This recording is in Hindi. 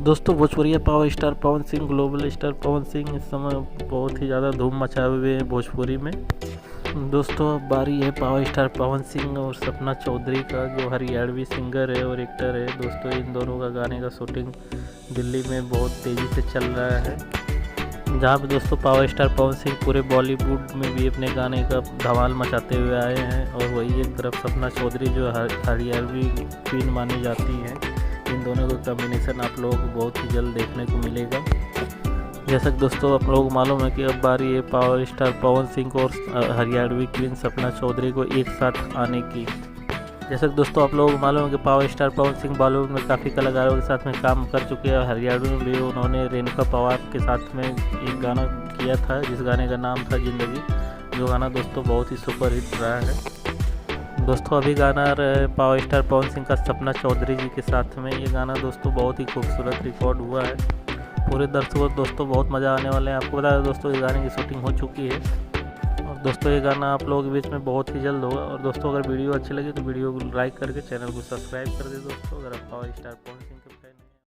दोस्तों भोजपुरिया power star Pawan Singh, global star Pawan Singh इस समय बहुत ही ज़्यादा धूम मचाए हुए हैं भोजपुरी में। दोस्तों अब बारी है पावर स्टार पवन सिंह और सपना चौधरी का, जो हरियाणवी सिंगर है और एक्टर है। दोस्तों इन दोनों का गाने का शूटिंग दिल्ली में बहुत तेज़ी से चल रहा है, जहाँ पे दोस्तों पावर स्टार पवन सिंह पूरे बॉलीवुड में भी अपने गाने का धमाल मचाते हुए आए हैं। और वही एक तरफ सपना चौधरी जो हरियाणवी क्वीन मानी जाती हैं। इन दोनों का कॉम्बिनेशन आप लोगों को बहुत ही जल्द देखने को मिलेगा। जैसा कि दोस्तों आप लोगों को मालूम है कि अब बारी है पावर स्टार पवन सिंह और हरियाणवी क्वीन सपना चौधरी को एक साथ आने की। जैसा कि दोस्तों आप लोगों को मालूम है कि पावर स्टार पवन सिंह बॉलीवुड में काफ़ी कलाकारों के साथ में काम कर चुके हैं। हरियाणवी में भी उन्होंने रेणुका पवार के साथ में एक गाना किया था, जिस गाने का नाम था जिंदगी, जो गाना दोस्तों बहुत ही सुपरहिट रहा है। दोस्तों अभी गाना पावर स्टार पवन सिंह का सपना चौधरी जी के साथ में, ये गाना दोस्तों बहुत ही खूबसूरत रिकॉर्ड हुआ है। पूरे दर्शकों दोस्तों बहुत मज़ा आने वाले हैं। आपको बता दें दोस्तों, ये गाने की शूटिंग हो चुकी है और दोस्तों ये गाना आप लोगों के बीच में बहुत ही जल्द होगा। और दोस्तों अगर वीडियो अच्छी लगी तो वीडियो को लाइक करके चैनल को सब्सक्राइब कर दें। दोस्तों अगर आप पावर स्टार पवन सिंह